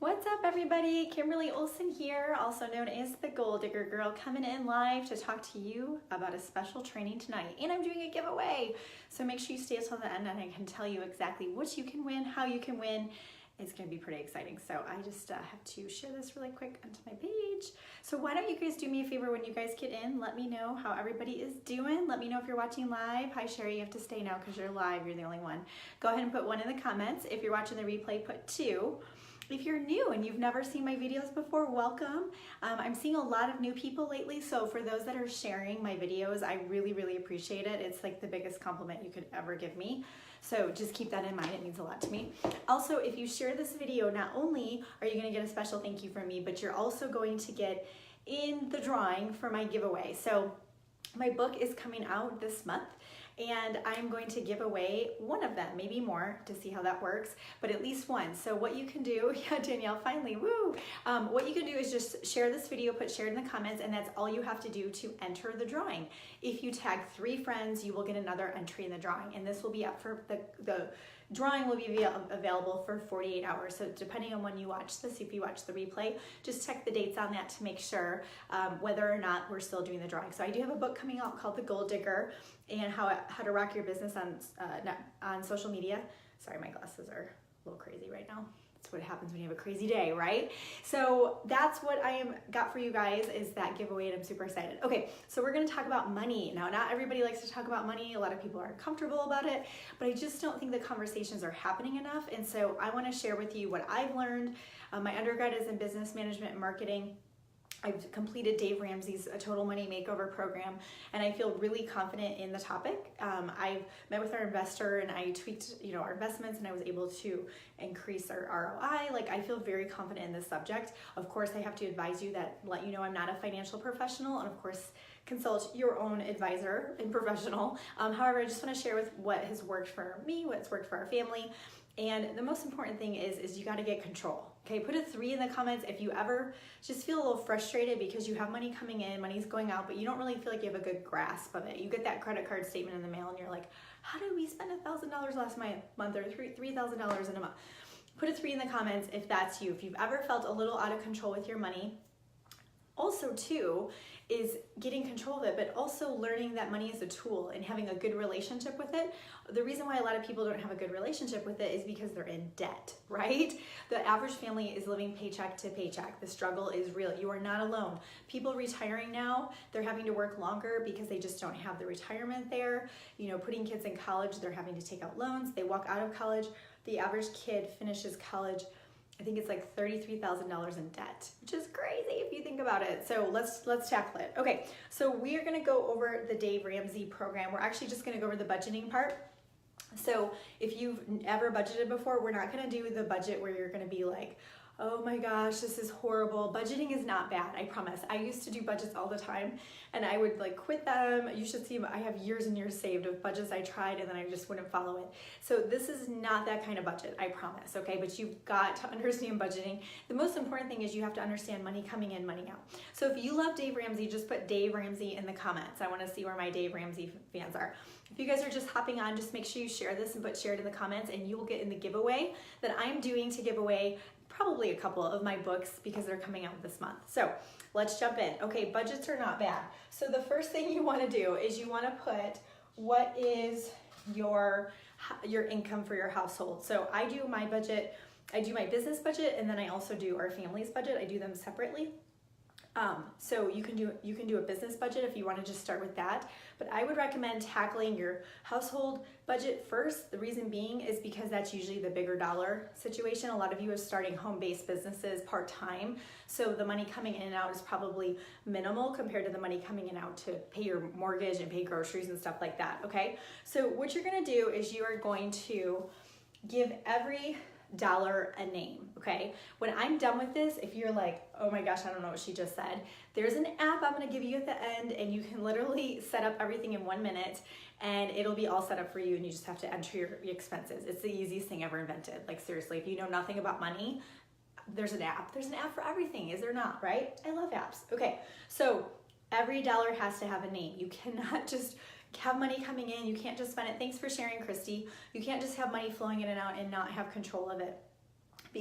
What's up, everybody? Kimberly Olson here, also known as the Goal Digger Girl, coming in live to talk to you about a special training tonight. And I'm doing a giveaway, so make sure you stay until the end and I can tell you exactly what you can win, how you can win. It's going to be pretty exciting. So I just have to share this really quick onto my page. So why don't you guys do me a favor when you guys get in? Let me know how everybody is doing. Let me know if you're watching live. Hi, Sherry, you have to stay now because you're live. You're the only one. Go ahead and put 1 in the comments. If you're watching the replay, put 2. If you're new and you've never seen my videos before, welcome. I'm seeing a lot of new people lately, so for those that are sharing my videos, I really appreciate it. It's like the biggest compliment you could ever give me. So just keep that in mind, it means a lot to me. Also, if you share this video, not only are you gonna get a special thank you from me, but you're also going to get in the drawing for my giveaway. So my book is coming out this month, and I'm going to give away one of them, maybe more, to see how that works, but at least one. So what you can do, yeah, Danielle, finally, woo! What you can do is just share this video, put share it in the comments, and that's all you have to do to enter the drawing. If you tag 3 friends, you will get another entry in the drawing, and this will be up for the drawing will be available for 48 hours. So depending on when you watch this, if you watch the replay, just check the dates on that to make sure whether or not we're still doing the drawing. So I do have a book coming out called The Goal Digger and how to rock your business on social media. Sorry, my glasses are a little crazy right now. That's what happens when you have a crazy day, right? So that's what got for you guys, is that giveaway, and I'm super excited. Okay, so we're gonna talk about money. Now, not everybody likes to talk about money. A lot of people aren't comfortable about it, but I just don't think the conversations are happening enough. And so I wanna share with you what I've learned. My undergrad is in business management and marketing. I've completed Dave Ramsey's Total Money Makeover program, and I feel really confident in the topic. I've met with our investor and I tweaked, our investments, and I was able to increase our ROI. Like, I feel very confident in this subject. Of course, I have to advise you let you know I'm not a financial professional, and of course, consult your own advisor and professional. However, I just want to share with what has worked for me, what's worked for our family. And the most important thing is you got to get control. Okay, put a 3 in the comments if you ever just feel a little frustrated because you have money coming in, money's going out, but you don't really feel like you have a good grasp of it. You get that credit card statement in the mail and you're like, how did we spend $1,000 last month or $3,000 in a month? Put a 3 in the comments if that's you. If you've ever felt a little out of control with your money. Also, too, is getting control of it, but also learning that money is a tool and having a good relationship with it. The reason why a lot of people don't have a good relationship with it is because they're in debt, right? The average family is living paycheck to paycheck. The struggle is real. You are not alone. People retiring now, they're having to work longer because they just don't have the retirement there. Putting kids in college, they're having to take out loans. They walk out of college. The average kid finishes college, I think it's like $33,000 in debt, which is crazy if you think about it. So let's tackle it. Okay, so we are gonna go over the Dave Ramsey program. We're actually just gonna go over the budgeting part. So if you've ever budgeted before, we're not gonna do the budget where you're gonna be like, oh my gosh, this is horrible. Budgeting is not bad, I promise. I used to do budgets all the time and I would quit them. You should see, I have years and years saved of budgets I tried and then I just wouldn't follow it. So this is not that kind of budget, I promise, okay? But you've got to understand budgeting. The most important thing is you have to understand money coming in, money out. So if you love Dave Ramsey, just put Dave Ramsey in the comments. I wanna see where my Dave Ramsey fans are. If you guys are just hopping on, just make sure you share this and put share it in the comments, and you will get in the giveaway that I'm doing to give away probably a couple of my books because they're coming out this month. So let's jump in. Okay, budgets are not bad. So the first thing you want to do is you want to put what is your income for your household. So I do my budget, I do my business budget, and then I also do our family's budget. I do them separately. So you can do a business budget if you want to just start with that, but I would recommend tackling your household budget first. The reason being is because that's usually the bigger dollar situation. A lot of you are starting home-based businesses part-time, so the money coming in and out is probably minimal compared to the money coming in and out to pay your mortgage and pay groceries and stuff like that, okay? So what you're gonna do is you are going to give every dollar a name, okay? When I'm done with this, if you're like, oh my gosh, I don't know what she just said, there's an app I'm gonna give you at the end, and you can literally set up everything in 1 minute and it'll be all set up for you, and you just have to enter your expenses. It's the easiest thing ever invented. Like, seriously, if you know nothing about money, there's an app. There's an app for everything, is there not, right? I love apps. Okay, so every dollar has to have a name. You cannot just have money coming in. You can't just spend it. Thanks for sharing, Christy. You can't just have money flowing in and out and not have control of it.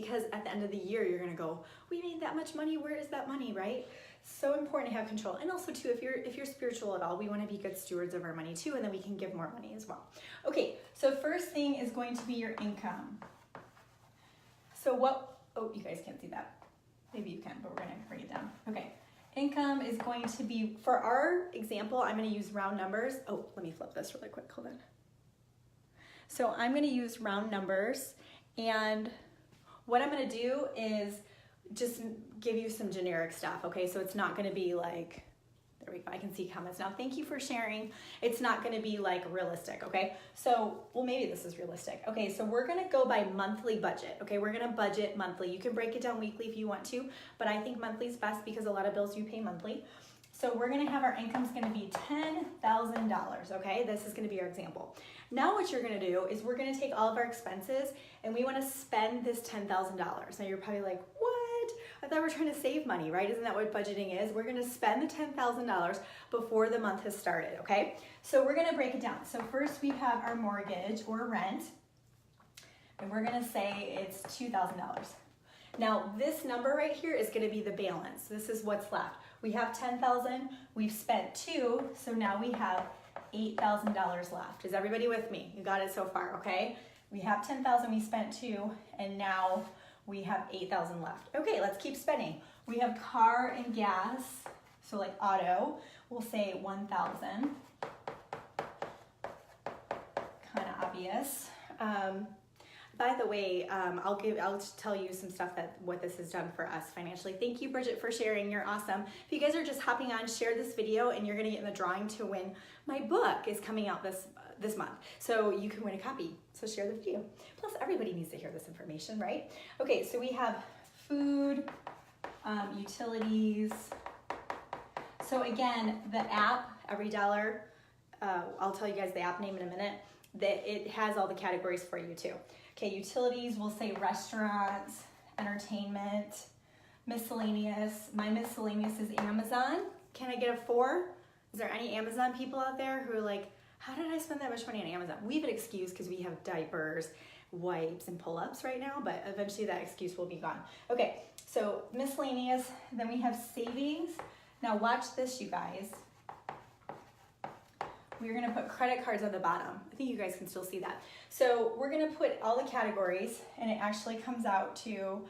because at the end of the year, you're gonna go, we made that much money, where is that money, right? So important to have control. And also too, if you're spiritual at all, we wanna be good stewards of our money too, and then we can give more money as well. Okay, so first thing is going to be your income. So oh, you guys can't see that. Maybe you can, but we're gonna bring it down. Okay, income is going to be, for our example, I'm gonna use round numbers. Oh, let me flip this really quick, hold on. So I'm gonna use round numbers, and what I'm gonna do is just give you some generic stuff, okay? So it's not gonna be like, there we go, I can see comments now. Thank you for sharing. It's not gonna be like realistic, okay? So, well, maybe this is realistic. Okay, so we're gonna go by monthly budget, okay? We're gonna budget monthly. You can break it down weekly if you want to, but I think monthly is best because a lot of bills you pay monthly. So we're gonna have our income's gonna be $10,000, okay? This is gonna be our example. Now what you're gonna do is we're gonna take all of our expenses and we wanna spend this $10,000. Now you're probably like, what? I thought we were trying to save money, right? Isn't that what budgeting is? We're gonna spend the $10,000 before the month has started, okay? So we're gonna break it down. So first we have our mortgage or rent, and we're gonna say it's $2,000. Now this number right here is gonna be the balance. This is what's left. We have 10,000, we've spent 2, so now we have $8,000 left. Is everybody with me? You got it so far, okay? We have 10,000, we spent 2, and now we have 8,000 left. Okay, let's keep spending. We have car and gas, so like auto, we'll say 1,000. Kind of obvious. By the way, I'll just tell you some stuff what this has done for us financially. Thank you, Bridget, for sharing. You're awesome. If you guys are just hopping on, share this video and you're gonna get in the drawing to win. My book is coming out this month, so you can win a copy. So share the video. Plus, everybody needs to hear this information, right? Okay, so we have food, utilities. So again, the app, EveryDollar, I'll tell you guys the app name in a minute, that it has all the categories for you too. Okay, utilities, we'll say restaurants, entertainment, miscellaneous. My miscellaneous is Amazon. Can I get a 4? Is there any Amazon people out there who are like, how did I spend that much money on Amazon? We have an excuse because we have diapers, wipes, and pull-ups right now, but eventually that excuse will be gone. Okay, so miscellaneous, then we have savings. Now watch this, you guys. We're gonna put credit cards on the bottom. I think you guys can still see that. So we're gonna put all the categories, and it actually comes out to,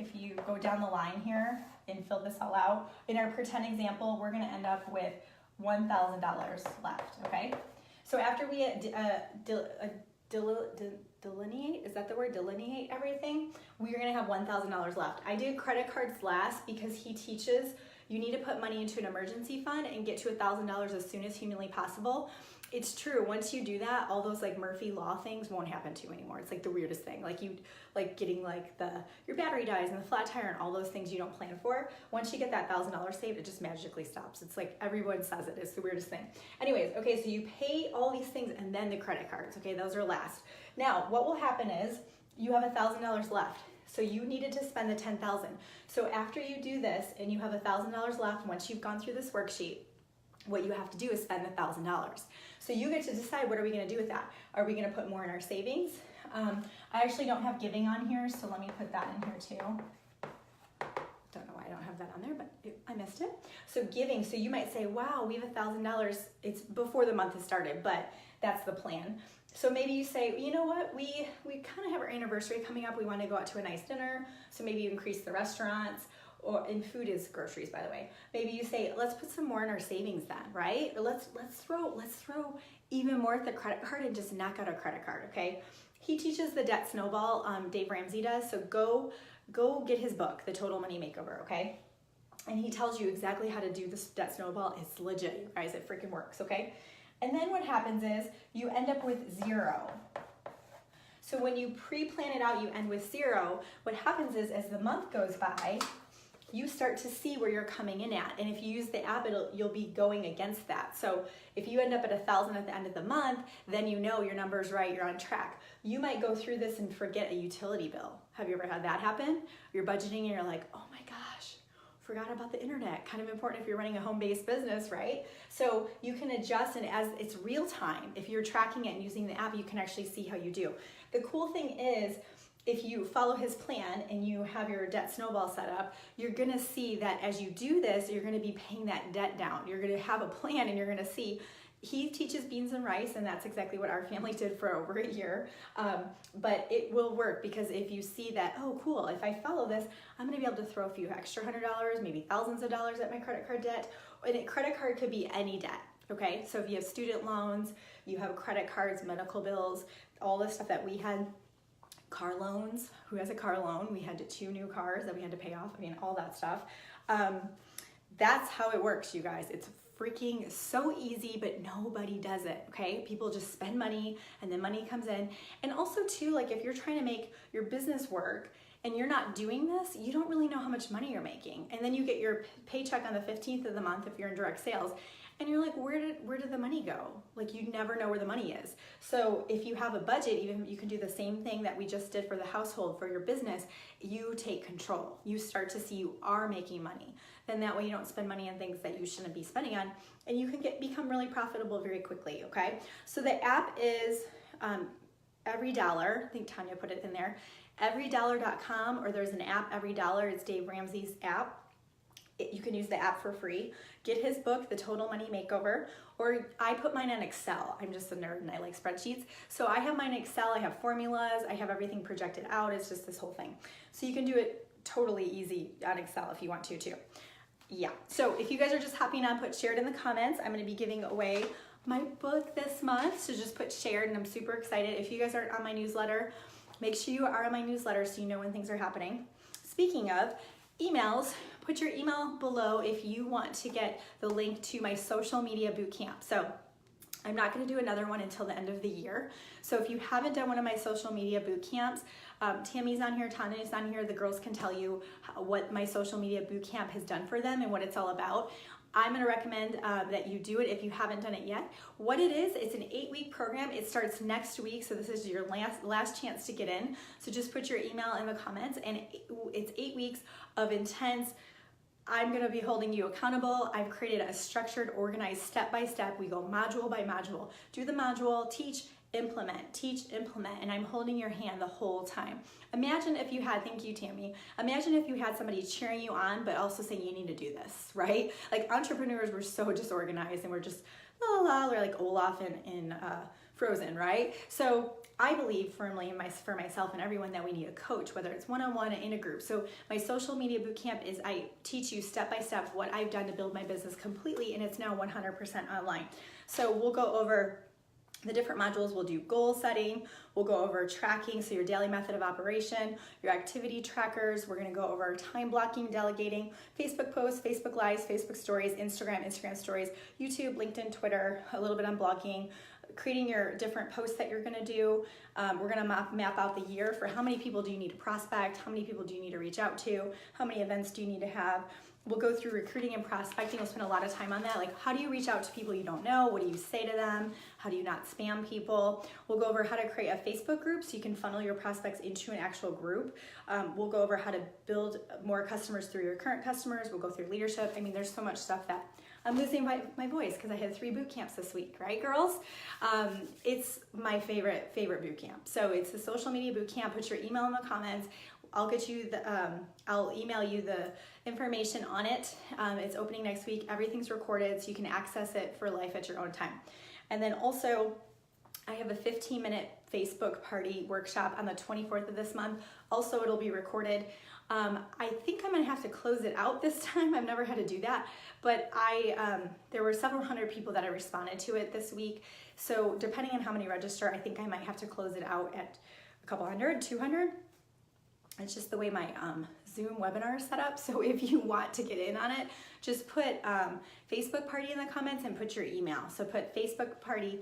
if you go down the line here and fill this all out, in our pretend example, we're gonna end up with $1,000 left, okay? So after we delineate, is that the word, delineate everything, we're gonna have $1,000 left. I did credit cards last because he teaches you need to put money into an emergency fund and get to $1,000 as soon as humanly possible. It's true, once you do that, all those like Murphy Law things won't happen to you anymore. It's like the weirdest thing. Like getting like your battery dies and the flat tire and all those things you don't plan for. Once you get that $1,000 saved, it just magically stops. It's like everyone says it. It's the weirdest thing. Anyways, okay, so you pay all these things and then the credit cards, okay, those are last. Now, what will happen is you have $1,000 left. So you needed to spend the $10,000. So after you do this and you have $1,000 left, once you've gone through this worksheet, what you have to do is spend the $1,000. So you get to decide, what are we gonna do with that? Are we gonna put more in our savings? I actually don't have giving on here, so let me put that in here too. Don't know why I don't have that on there, but I missed it. So giving, so you might say, wow, we have $1,000. It's before the month has started, but that's the plan. So maybe you say, you know what, we kind of have our anniversary coming up. We want to go out to a nice dinner. So maybe you increase the restaurants, and food is groceries, by the way. Maybe you say, let's put some more in our savings then, right? Or let's throw even more at the credit card and just knock out a credit card, okay? He teaches the debt snowball, Dave Ramsey does. So go get his book, The Total Money Makeover, okay? And he tells you exactly how to do this debt snowball. It's legit, you guys, it freaking works, okay? And then what happens is you end up with 0. So when you pre-plan it out, you end with 0. What happens is as the month goes by, you start to see where you're coming in at. And if you use the app, you'll be going against that. So if you end up at 1,000 at the end of the month, then you know your number's right, you're on track. You might go through this and forget a utility bill. Have you ever had that happen? You're budgeting and you're like, oh my gosh, forgot about the internet. Kind of important if you're running a home-based business, right? So you can adjust, and as it's real time, if you're tracking it and using the app, you can actually see how you do. The cool thing is, if you follow his plan and you have your debt snowball set up, you're gonna see that as you do this, you're gonna be paying that debt down. You're gonna have a plan and you're gonna see, he teaches beans and rice, and that's exactly what our family did for over a year. But it will work, because if you see that, oh cool, if I follow this, I'm gonna be able to throw a few extra $100, maybe thousands of dollars at my credit card debt. And a credit card could be any debt, okay? So if you have student loans, you have credit cards, medical bills, all the stuff that we had, car loans, who has a car loan? We had 2 new cars that we had to pay off. I mean, all that stuff. That's how it works, you guys. It's freaking so easy, but nobody does it, okay? People just spend money and then money comes in. And also too, like if you're trying to make your business work and you're not doing this, you don't really know how much money you're making. And then you get your paycheck on the 15th of the month if you're in direct sales. And you're like, where did the money go? Like, you never know where the money is. So if you have a budget, even you can do the same thing that we just did for the household, for your business. You take control. You start to see you are making money. Then that way you don't spend money on things that you shouldn't be spending on, and you can become really profitable very quickly, okay? So the app is EveryDollar. I think Tanya put it in there. EveryDollar.com, or there's an app, EveryDollar. It's Dave Ramsey's app. You can use the app for free. Get his book, The Total Money Makeover, or I put mine in Excel. I'm just a nerd and I like spreadsheets. So I have mine in Excel, I have formulas, I have everything projected out. It's just this whole thing. So you can do it totally easy on Excel if you want to too. Yeah, so if you guys are just hopping on, put shared in the comments. I'm gonna be giving away my book this month, so just put shared, and I'm super excited. If you guys aren't on my newsletter, make sure you are on my newsletter so you know when things are happening. Speaking of emails, put your email below if you want to get the link to my social media boot camp. So I'm not going to do another one until the end of the year. So if you haven't done one of my social media boot camps, Tammy's on here, Tanya's on here, the girls can tell you what my social media boot camp has done for them and what it's all about. I'm going to recommend that you do it if you haven't done it yet. What it is, it's an 8-week program. It starts next week, so this is your last chance to get in. So just put your email in the comments, and it's 8 weeks of intense. I'm going to be holding you accountable. I've created a structured, organized, step-by-step. We go module by module. Do the module, teach, implement, and I'm holding your hand the whole time. Imagine if you had, thank you, Tammy, imagine if you had somebody cheering you on, but also saying you need to do this, right? Like, entrepreneurs were so disorganized, and we're just la la la, like Olaf in Frozen, right? So I believe firmly for myself and everyone that we need a coach, whether it's one-on-one or in a group. So my social media bootcamp is I teach you step-by-step what I've done to build my business completely, and it's now 100% online. So we'll go over the different modules. We'll do goal setting, we'll go over tracking, so your daily method of operation, your activity trackers, we're gonna go over time blocking, delegating, Facebook posts, Facebook lives, Facebook stories, Instagram stories, YouTube, LinkedIn, Twitter, a little bit on blogging, creating your different posts that you're gonna do. We're gonna map out the year for how many people do you need to prospect, how many people do you need to reach out to, how many events do you need to have. We'll go through recruiting and prospecting. We'll spend a lot of time on that. Like, how do you reach out to people you don't know? What do you say to them? How do you not spam people? We'll go over how to create a Facebook group so you can funnel your prospects into an actual group. We'll go over how to build more customers through your current customers. We'll go through leadership. I mean, there's so much stuff that I'm losing my voice because I had 3 boot camps this week, right, girls? It's my favorite boot camp. So it's the social media boot camp. Put your email in the comments. I'll get you I'll email you the information on it. It's opening next week. Everything's recorded, so you can access it for life at your own time. And then also, I have a 15-minute Facebook party workshop on the 24th of this month. Also, it'll be recorded. I think I'm gonna have to close it out this time. I've never had to do that, but there were several hundred people that I responded to it this week. So depending on how many register, I think I might have to close it out at a couple hundred, 200. It's just the way my Zoom webinar is set up. So if you want to get in on it, just put Facebook party in the comments and put your email. So put Facebook party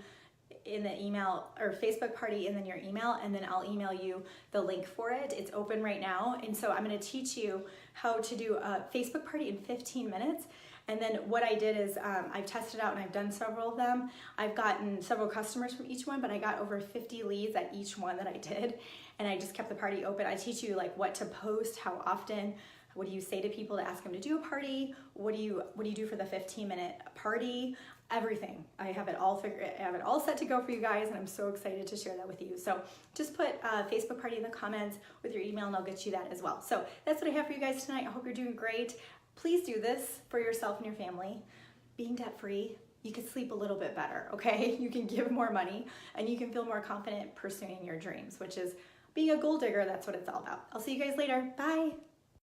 in the email, or Facebook party and then your email, and then I'll email you the link for it. It's open right now. And so I'm gonna teach you how to do a Facebook party in 15 minutes. And then what I did is I've tested out and I've done several of them. I've gotten several customers from each one, but I got over 50 leads at each one that I did. And I just kept the party open. I teach you like what to post, how often, what do you say to people to ask them to do a party? What do you do for the 15-minute party? everything. I have it all set to go for you guys, and I'm so excited to share that with you. So just put Facebook party in the comments with your email and I'll get you that as well. So that's what I have for you guys tonight. I hope you're doing great. Please do this for yourself and your family. Being debt-free, you can sleep a little bit better, okay? You can give more money and you can feel more confident pursuing your dreams, which is being a goal digger. That's what it's all about. I'll see you guys later. Bye.